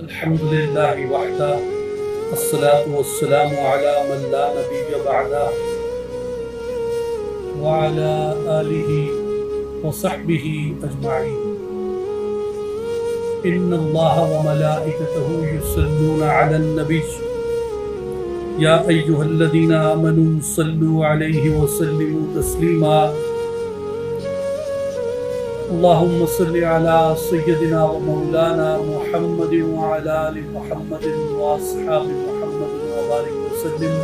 الحمد لله وحده الصلاة والسلام على من لا نبي بعده وعلى آله وصحبه أجمعين. إن الله وملائكته يصلون على النبي يا أيها الذين آمنوا صلوا عليه وسلموا تسليما. اللهم صل على سيدنا ومولانا محمد وعلى آل محمد وأصحاب محمد وبارك وسلم.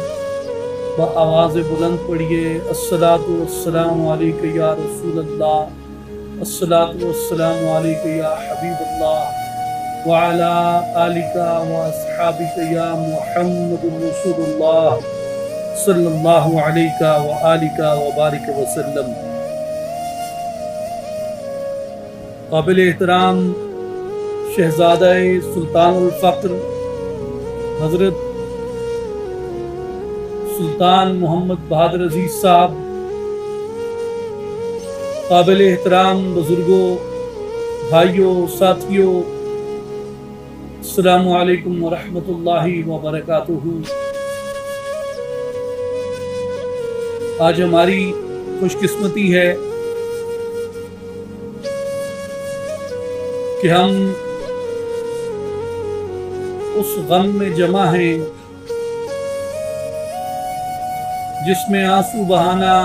بآواز بلند پڑھیے الصلاۃ والسلام علیک یا رسول اللہ، الصلاۃ والسلام علیک یا حبیب اللہ، وعلى آلک واصحابک یا محمد رسول اللہ صلی اللہ علیہ وآلہ وبارک وسلم. قابل احترام شہزادہ سلطان الفقر حضرت سلطان محمد بہادر عزیز صاحب، قابل احترام بزرگوں، بھائیوں، ساتھیوں، السلام علیکم ورحمۃ اللہ وبرکاتہ. آج ہماری خوش قسمتی ہے کہ ہم اس غم میں جمع ہیں جس میں آنسو بہانا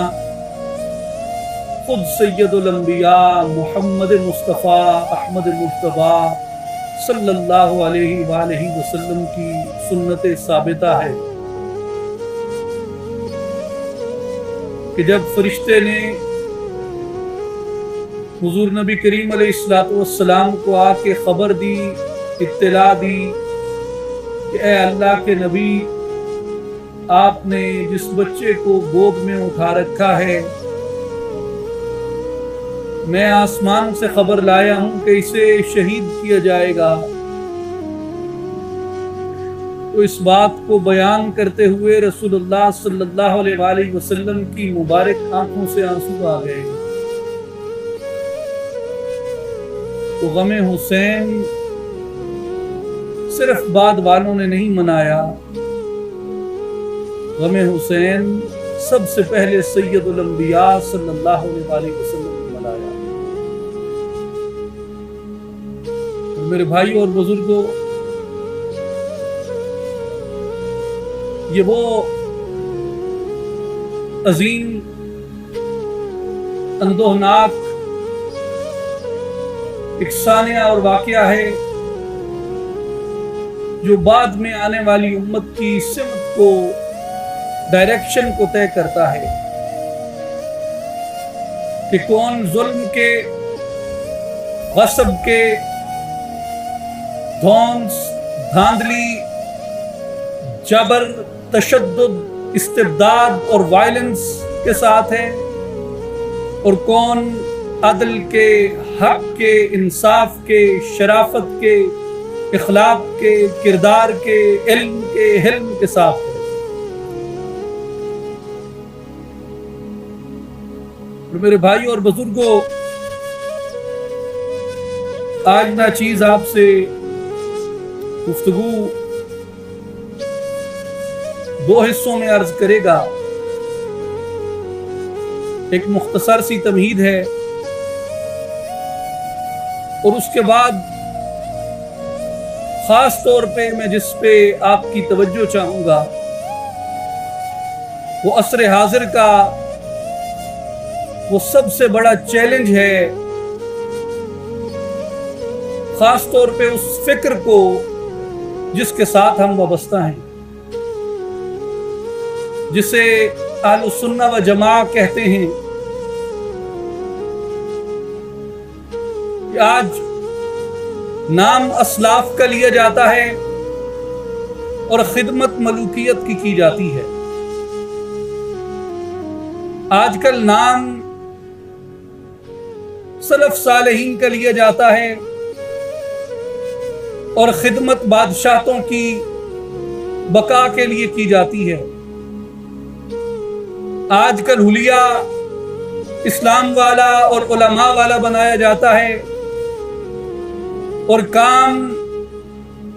خود سید الانبیاء محمد مصطفیٰ احمد مجتبیٰ صلی اللہ علیہ وآلہ وسلم کی سنت ثابتہ ہے کہ جب فرشتے نے حضور نبی کریم علیہ السلام کو آ کے خبر دی، اطلاع دی کہ اے اللہ کے نبی، آپ نے جس بچے کو گود میں اٹھا رکھا ہے، میں آسمان سے خبر لایا ہوں کہ اسے شہید کیا جائے گا. تو اس بات کو بیان کرتے ہوئے رسول اللہ صلی اللہ علیہ وآلہ وسلم کی مبارک آنکھوں سے آنسو آ گئے. تو غم حسین صرف بعد والوں نے نہیں منایا، غم حسین سب سے پہلے سید الانبیاء صلی اللہ علیہ وآلہ وسلم نے منایا. میرے بھائی اور بزرگوں، یہ وہ عظیم اندوہناک ایک سانحہ اور واقعہ ہے جو بعد میں آنے والی امت کی سمت کو، ڈائریکشن کو طے کرتا ہے کہ کون ظلم کے، غصب کے، دھونس، دھاندلی، جبر، تشدد، استبداد اور وائلنس کے ساتھ ہے، اور کون عدل کے، حق کے، انصاف کے، شرافت کے، اخلاق کے، کردار کے، علم کے، حلم کے ساتھ ہے. میرے بھائی اور بزرگوں، آج ناچیز آپ سے گفتگو دو حصوں میں عرض کرے گا. ایک مختصر سی تمہید ہے، اور اس کے بعد خاص طور پہ میں جس پہ آپ کی توجہ چاہوں گا وہ عصر حاضر کا وہ سب سے بڑا چیلنج ہے، خاص طور پہ اس فکر کو جس کے ساتھ ہم وابستہ ہیں، جسے اہل السنہ و جماعت کہتے ہیں. کہ آج نام اسلاف کا لیا جاتا ہے اور خدمت ملوکیت کی جاتی ہے. آج کل نام سلف صالحین کا لیا جاتا ہے اور خدمت بادشاہتوں کی بقا کے لیے کی جاتی ہے. آج کل حلیہ اسلام والا اور علماء والا بنایا جاتا ہے اور کام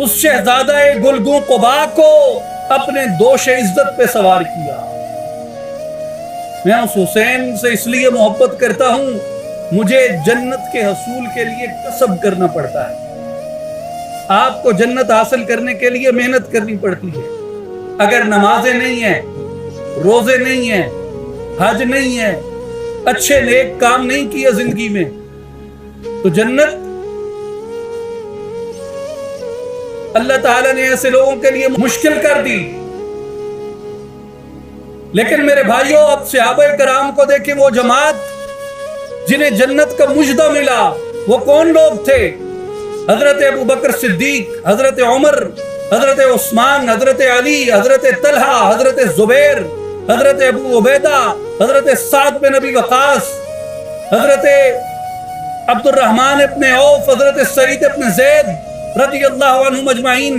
اس شہزادہ گلگوں قبا کو اپنے دوش عزت پہ سوار کیا۔ میں اس حسین سے اس لیے محبت کرتا ہوں، مجھے جنت کے حصول کے لیے کسب کرنا پڑتا ہے۔ آپ کو جنت حاصل کرنے کے لیے محنت کرنی پڑتی ہے۔ اگر نمازیں نہیں ہیں، روزے نہیں ہیں، حج نہیں ہے، اچھے نیک کام نہیں کیا زندگی میں، تو جنت اللہ تعالیٰ نے ایسے لوگوں کے لیے مشکل کر دی۔ لیکن میرے بھائیوں، اب صحابہ کرام کو دیکھیں، وہ جماعت جنہیں جنت کا مژدہ ملا، وہ کون لوگ تھے؟ حضرت ابو بکر صدیق، حضرت عمر، حضرت عثمان، حضرت علی، حضرت طلحہ، حضرت زبیر، حضرت ابو عبیدہ، حضرت سعد بن ابی وقاص، حضرت عبد الرحمن ابن عوف، حضرت سعید ابن زید رضی اللہ عنہم اجمعین۔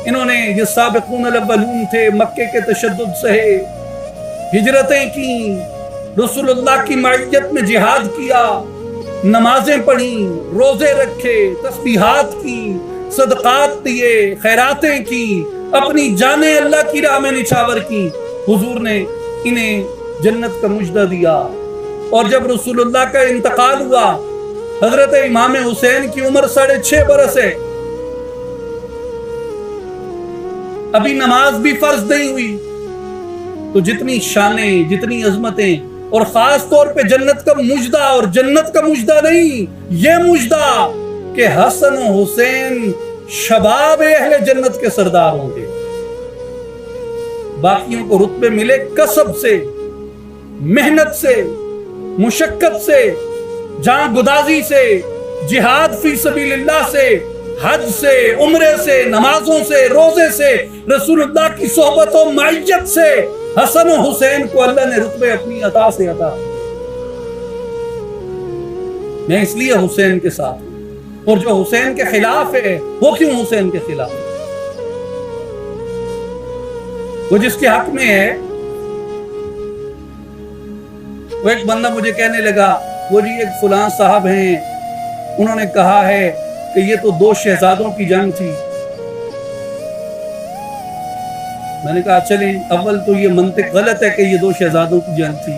انہوں نے یہ سابقون الاولون تھے، مکے کے تشدد سہے، ہجرتیں کی، رسول اللہ کی معیت میں جہاد کیا، نمازیں پڑھیں، روزے رکھے، تسبیحات کی، صدقات دیے، خیراتیں کی، اپنی جانیں اللہ کی راہ میں نچھاور کی۔ حضور نے انہیں جنت کا مژدہ دیا۔ اور جب رسول اللہ کا انتقال ہوا، حضرت امام حسین کی عمر 6.5 برس ہے، ابھی نماز بھی فرض نہیں ہوئی، تو جتنی شانیں، جتنی عظمتیں، اور خاص طور پہ جنت کا مژدہ، اور جنت کا مژدہ نہیں، یہ مژدہ کہ حسن و حسین شباب اہل جنت کے سردار ہوں گے۔ باقیوں کو رتبے ملے کسب سے، محنت سے، مشقت سے، جان گدازی سے، جہاد فی سبیل اللہ سے، حج سے، عمرے سے، نمازوں سے، روزے سے، رسول اللہ کی صحبت و معیت سے۔ حسن و حسین کو اللہ نے رتبے اپنی عطا سے عطا۔ میں اس لیے حسین کے ساتھ ہوں، اور جو حسین کے خلاف ہے وہ کیوں حسین کے خلاف ہے؟ وہ جس کے حق میں ہے، وہ ایک بندہ مجھے کہنے لگا، وہ جی ایک فلاں صاحب ہیں، انہوں نے کہا ہے کہ یہ تو 2 شہزادوں کی جنگ تھی۔ میں نے کہا چلیں، اول تو یہ منطق غلط ہے کہ یہ 2 شہزادوں کی جنگ تھی،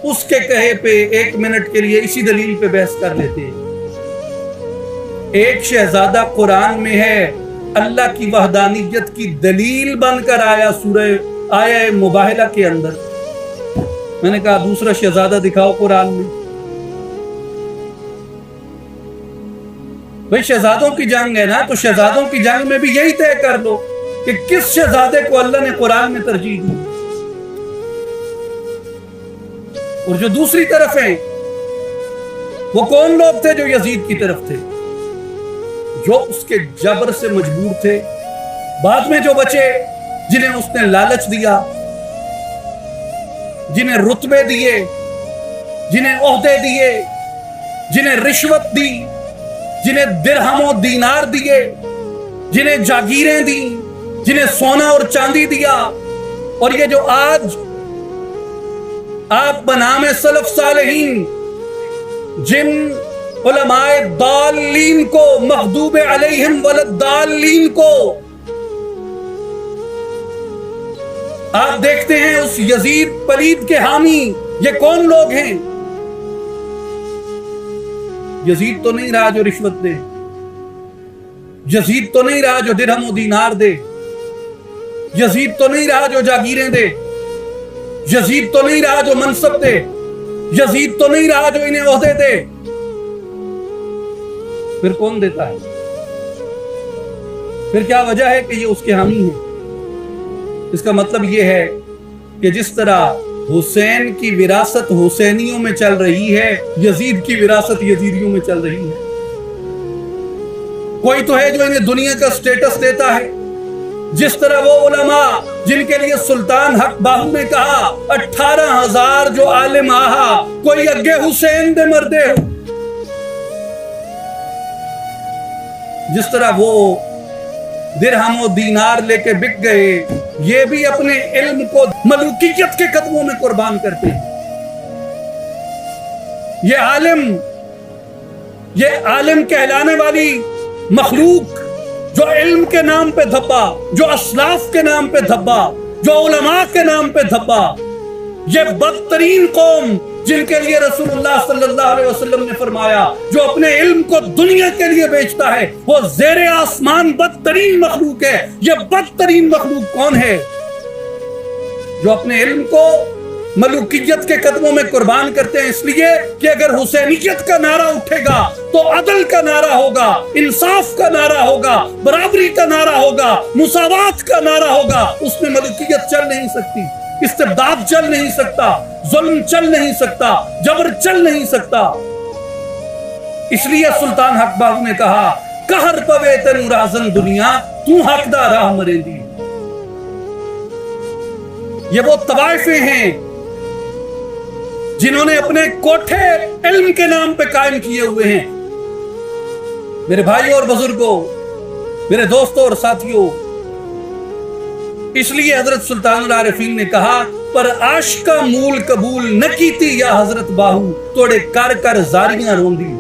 اس کے کہے پہ 1 منٹ کے لیے اسی دلیل پہ بحث کر لیتے ہیں۔ ایک شہزادہ قرآن میں ہے، اللہ کی وحدانیت کی دلیل بن کر آیا سورہ آیہ مباہلہ کے اندر۔ میں نے کہا دوسرا شہزادہ دکھاؤ قرآن میں۔ بھئی شہزادوں کی جنگ ہے نا، تو شہزادوں کی جنگ میں بھی یہی طے کر لو کہ کس شہزادے کو اللہ نے قرآن میں ترجیح دی۔ اور جو دوسری طرف ہیں، وہ کون لوگ تھے؟ جو یزید کی طرف تھے، جو اس کے جبر سے مجبور تھے۔ بعد میں جو بچے، جنہیں اس نے لالچ دیا، جنہیں رتبے دیے، جنہیں عہدے دیے، جنہیں رشوت دی، جنہیں درہم و دینار دیے، جنہیں جاگیریں دی، جنہیں سونا اور چاندی دیا، اور یہ جو آج آپ بنام سلف صالحین جن علماء ضالین کو، مغضوب علیہم والضالین کو آپ دیکھتے ہیں، اس یزید پلید کے حامی یہ کون لوگ ہیں؟ یزید تو نہیں رہا جو رشوت دے، یزید تو نہیں رہا جو درہم و دینار دے، یزید تو نہیں رہا جو جاگیریں دے، یزید تو نہیں رہا جو منصب دے، یزید تو نہیں رہا جو انہیں عہدے دے۔ پھر کون دیتا ہے؟ پھر کیا وجہ ہے کہ یہ اس کے حامی ہیں؟ اس کا مطلب یہ ہے کہ جس طرح حسین کی وراثت حسینیوں میں چل رہی ہے، یزید کی وراثت یزیدیوں میں چل رہی ہے۔ کوئی تو ہے جو انہیں دنیا کا سٹیٹس دیتا ہے، جس طرح وہ علماء جن کے لیے سلطان حق باہو نے کہا 18,000 جو عالم آہا، کوئی اگے حسین دے مردے ہو، جس طرح وہ درہم و دینار لے کے بک گئے، یہ بھی اپنے علم کو ملوکیت کے قدموں میں قربان کرتے ہیں۔ یہ عالم کہلانے والی مخلوق جو علم کے نام پہ دھبا، جو اسلاف کے نام پہ دھبا، جو علماء کے نام پہ دھبا، یہ بدترین قوم جن کے لیے رسول اللہ صلی اللہ علیہ وسلم نے فرمایا جو اپنے علم کو دنیا کے لیے بیچتا ہے وہ زیر آسمان بدترین مخلوق ہے۔ یہ بدترین مخلوق کون ہے؟ جو اپنے علم کو ملوکیت کے قدموں میں قربان کرتے ہیں، اس لیے کہ اگر حسینیت کا نعرہ اٹھے گا تو عدل کا نعرہ ہوگا، انصاف کا نعرہ ہوگا، برابری کا نعرہ ہوگا، مساوات کا نعرہ ہوگا۔ اس میں ملوکیت چل نہیں سکتی، استبداد چل نہیں سکتا، ظلم چل نہیں سکتا، جبر چل نہیں سکتا۔ اس لیے سلطان حق باہو نے کہا قہر پوے تینو رازن دنیا تو حق دا راہ مرے دی۔ یہ وہ طوائفیں ہیں جنہوں نے اپنے کوٹھے علم کے نام پہ قائم کیے ہوئے ہیں۔ میرے بھائیوں اور بزرگوں، میرے دوستوں اور ساتھیوں، اس لیے حضرت سلطان العارفین نے کہا پر عاشقہ مول قبول نہ کیتی یا حضرت باہو توڑے کر کر زاریاں روندی۔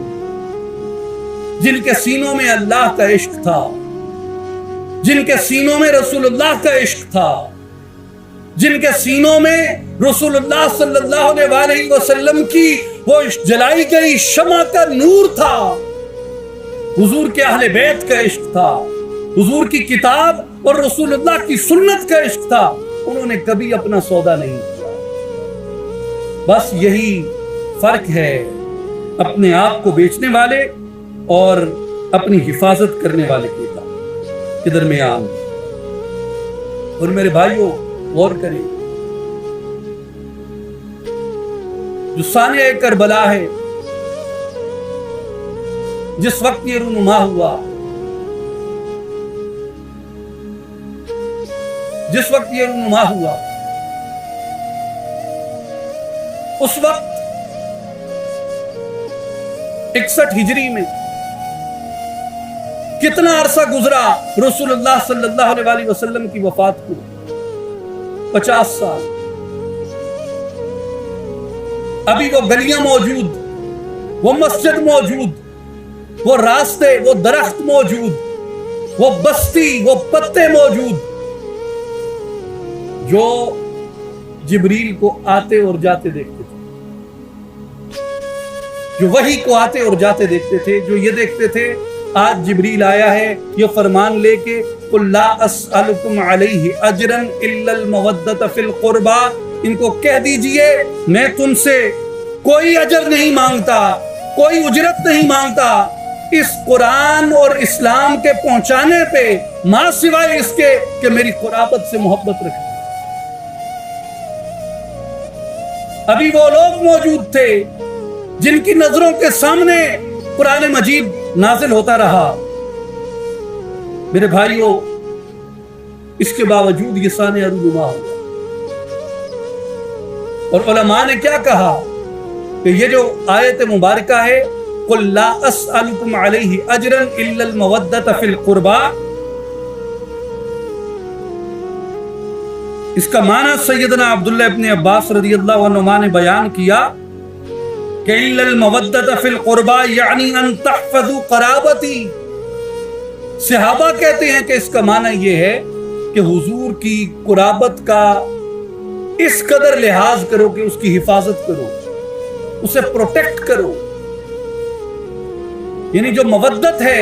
جن کے سینوں میں اللہ کا عشق تھا، جن کے سینوں میں رسول اللہ کا عشق تھا، جن کے سینوں میں رسول اللہ صلی اللہ علیہ وسلم کی وہ جلائی گئی شمع کا نور تھا، حضور کے اہل بیت کا عشق تھا، حضور کی کتاب اور رسول اللہ کی سنت کا عشق تھا، انہوں نے کبھی اپنا سودا نہیں کیا۔ بس یہی فرق ہے اپنے آپ کو بیچنے والے اور اپنی حفاظت کرنے والے کے درمیان۔ اور میرے بھائیوں غور کریں، جو سانحہ کربلا ہے، جس وقت یہ رونما ہوا، جس وقت یہ رونما ہوا، اس وقت 61 ہجری میں کتنا عرصہ گزرا رسول اللہ صلی اللہ علیہ وسلم کی وفات کو؟ 50 سال۔ ابھی وہ گلیاں موجود، وہ مسجد موجود، وہ راستے، وہ درخت موجود، وہ بستی، وہ پتے موجود جو جبریل کو آتے اور جاتے دیکھتے تھے، جو وحی کو آتے اور جاتے دیکھتے تھے، جو یہ دیکھتے تھے آج جبریل آیا ہے یہ فرمان لے کے قُلْ لَا أَسْأَلُكُمْ عَلَيْهِ أَجْرًا إِلَّا الْمَوَدَّةَ فِي الْقُرْبَى، ان کو کہہ دیجئے میں تم سے کوئی اجر نہیں مانگتا، کوئی اجرت نہیں مانگتا اس قرآن اور اسلام کے پہنچانے پہ، ماں سوائے اس کے کہ میری قرابت سے محبت رکھیں۔ ابھی وہ لوگ موجود تھے جن کی نظروں کے سامنے قرآن مجید نازل ہوتا رہا۔ میرے بھائیوں، اس کے باوجود یہ سانحہ رونما ہوا، اور علماء نے کیا کہا کہ یہ جو آیت مبارکہ ہے قُلْ لَا أَسْأَلُكُمْ عَلَيْهِ أَجْرًا إِلَّا الْمَوَدَّةَ فِي الْقُرْبَى، اس کا معنی سیدنا عبداللہ ابن عباس رضی اللہ عنہما نے بیان کیا کہ إِلَّا الْمَوَدَّةَ فِي الْقُرْبَى یعنی أَن تَحْفَظُوا قَرَابَتِي۔ صحابہ کہتے ہیں کہ اس کا معنی یہ ہے کہ حضور کی قرابت کا اس قدر لحاظ کرو کہ اس کی حفاظت کرو، اسے پروٹیکٹ کرو۔ یعنی جو مودت ہے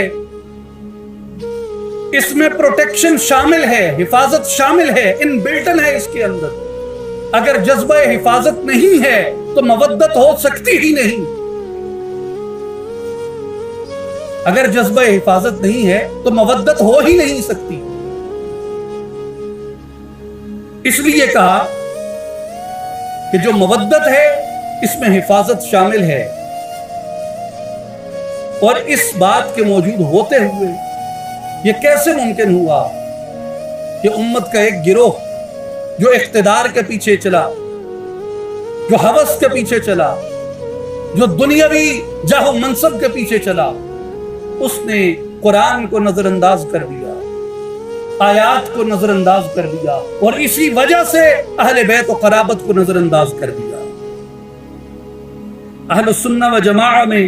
اس میں پروٹیکشن شامل ہے، حفاظت شامل ہے، ان بلٹن ہے اس کے اندر۔ اگر جذبہ حفاظت نہیں ہے تو مودت ہو سکتی ہی نہیں۔ اگر جذبہ حفاظت نہیں ہے تو مودت ہو ہی نہیں سکتی۔ اس لیے کہا کہ جو مودت ہے اس میں حفاظت شامل ہے، اور اس بات کے موجود ہوتے ہوئے یہ کیسے ممکن ہوا کہ امت کا ایک گروہ جو اقتدار کے پیچھے چلا، جو ہوس کے پیچھے چلا، جو دنیاوی جاہ و منصب کے پیچھے چلا، اس نے قرآن کو نظر انداز کر دیا، آیات کو نظر انداز کر دیا، اور اسی وجہ سے اہل بیت و قرابت کو نظر انداز کر دیا۔ اہل السنہ و جماعہ میں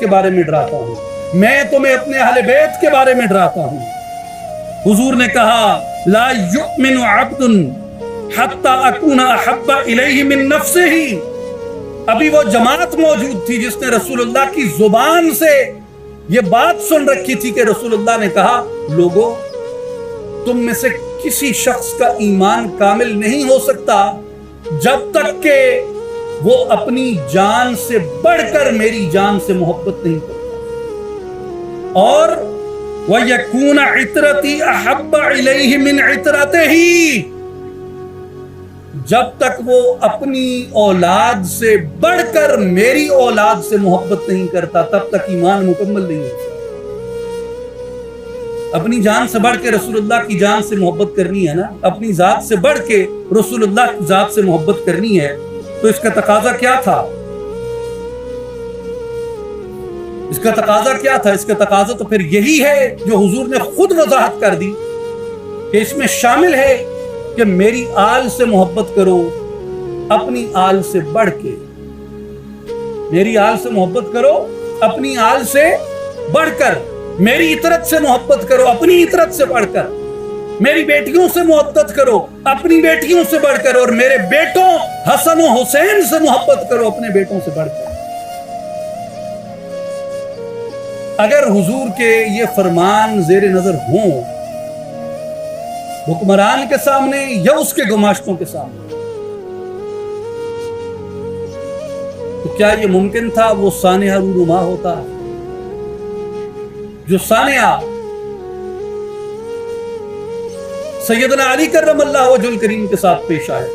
کے بارے میں ڈراتا ہوں، میں تمہیں اپنے اہل بیت کے بارے میں ڈراتا ہوں۔ حضور نے کہا لا یؤمن عبد حتی اکون احب الیہ من نفسہ۔ ابھی وہ جماعت موجود تھی جس نے رسول اللہ کی زبان سے یہ بات سن رکھی تھی کہ رسول اللہ نے کہا لوگو تم میں سے کسی شخص کا ایمان کامل نہیں ہو سکتا جب تک کہ وہ اپنی جان سے بڑھ کر میری جان سے محبت نہیں کرتا، اور وَيَكُونَ عِطْرَتِي أَحَبَّ إِلَيْهِ مِنْ عِطْرَتِهِ، جب تک وہ اپنی اولاد سے بڑھ کر میری اولاد سے محبت نہیں کرتا تب تک ایمان مکمل نہیں ہو سکتا۔ اپنی جان سے بڑھ کے رسول اللہ کی جان سے محبت کرنی ہے نا، اپنی ذات سے بڑھ کے رسول اللہ کی ذات سے محبت کرنی ہے، تو اس کا تقاضا کیا تھا؟ اس کا تقاضا کیا تھا؟ اس کا تقاضا تو پھر یہی ہے جو حضور نے خود وضاحت کر دی کہ اس میں شامل ہے کہ میری آل سے محبت کرو اپنی آل سے بڑھ کے، میری آل سے محبت کرو اپنی آل سے بڑھ کر، میری عطرت سے محبت کرو اپنی عطرت سے بڑھ کر، میری بیٹیوں سے محبت کرو اپنی بیٹیوں سے بڑھ کر، اور میرے بیٹوں حسن و حسین سے محبت کرو اپنے بیٹوں سے بڑھ کر۔ اگر حضور کے یہ فرمان زیر نظر ہوں حکمران کے سامنے یا اس کے گماشتوں کے سامنے، تو کیا یہ ممکن تھا وہ سانحہ رونما ہوتا جو سانحہ سیدنا علی کرم اللہ وجہ الکریم کے ساتھ پیش آئے؟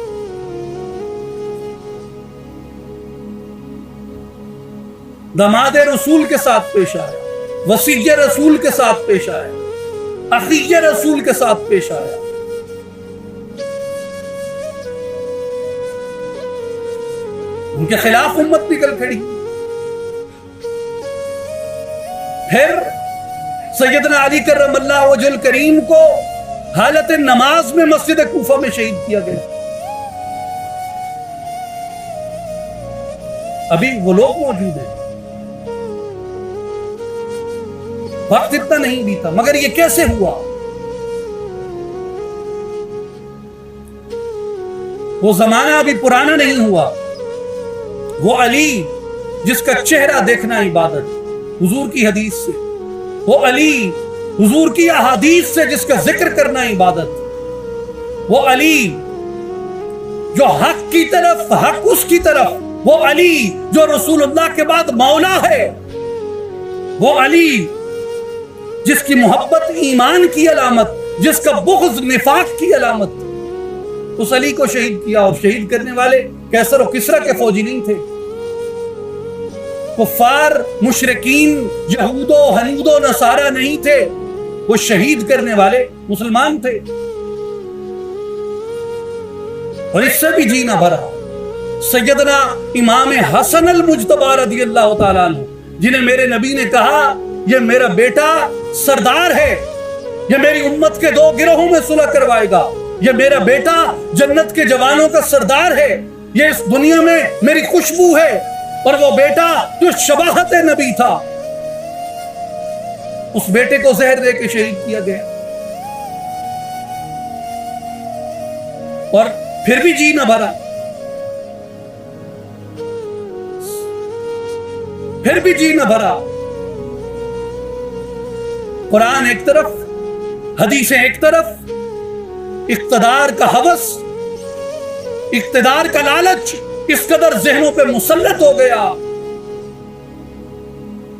داماد رسول کے ساتھ پیش آیا، وصی رسول کے ساتھ پیش آیا، اخی رسول کے ساتھ پیش آیا۔ ان کے خلاف امت نکل کھڑی۔ پھر سیدنا علی کرم اللہ وجہ الکریم کو حالت نماز میں مسجد کوفہ میں شہید کیا گیا۔ ابھی وہ لوگ موجود ہیں، وقت اتنا نہیں بیتا، مگر یہ کیسے ہوا؟ وہ زمانہ ابھی پرانا نہیں ہوا۔ وہ علی جس کا چہرہ دیکھنا عبادت، حضور کی حدیث سے، وہ علی حضور کی احادیث سے جس کا ذکر کرنا عبادت، وہ علی جو حق کی طرف، حق اس کی طرف، وہ علی جو رسول اللہ کے بعد مولا ہے، وہ علی جس کی محبت ایمان کی علامت، جس کا بغض نفاق کی علامت، اس علی کو شہید کیا۔ اور شہید کرنے والے کیسر و کسرا کے فوجی نہیں تھے، کفار مشرکین یہود و ہنود و نصارہ نہیں تھے، وہ شہید کرنے والے مسلمان تھے۔ اور اس سے بھی جی نہ بھرا سیدنا امام حسن المجتبی رضی اللہ تعالیٰ عنہ، جنہیں میرے نبی نے کہا یہ میرا بیٹا سردار ہے، یہ میری امت کے دو گروہوں میں صلح کروائے گا، یہ میرا بیٹا جنت کے جوانوں کا سردار ہے، یہ اس دنیا میں میری خوشبو ہے۔ اور وہ بیٹا جو شباہت نبی تھا، اس بیٹے کو زہر دے کے شہید کیا گیا۔ اور پھر بھی جی نہ بھرا، پھر بھی جی نہ بھرا۔ قرآن ایک طرف، حدیثیں ایک طرف، اقتدار کا ہوس، اقتدار کا لالچ اس قدر ذہنوں پہ مسلط ہو گیا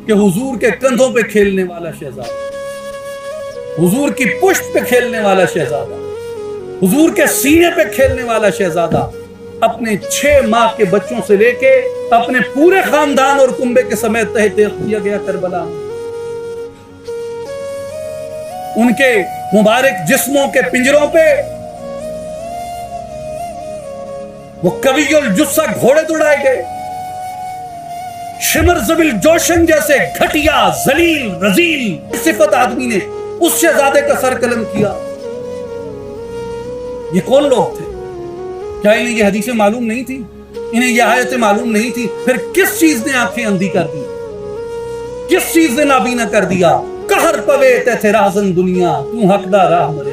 کہ حضور کے کندھوں پہ کھیلنے والا شہزادہ، حضور کی پشت پہ کھیلنے والا شہزادہ، حضور کے سینے پہ کھیلنے والا شہزادہ اپنے 6 ماہ کے بچوں سے لے کے اپنے پورے خاندان اور کنبے کے سمیت تحت کیا گیا کربلا میں۔ ان کے مبارک جسموں کے پنجروں پہ وہ کبھی الجثہ گھوڑے دوڑائے گئے، شمر زبل جوشن جیسے گھٹیا ذلیل رذیل صفت آدمی نے اس شہزادے کا سر قلم کیا۔ یہ کون لوگ تھے؟ کیا انہیں یہ حدیثیں معلوم نہیں تھی انہیں یہ آیتیں معلوم نہیں تھی. پھر کس چیز نے آنکھیں اندھی کر دی؟ کس چیز نے نابینا کر دیا؟ قہر پوے تے تھے رازن دنیا تو حق دا راہ مرے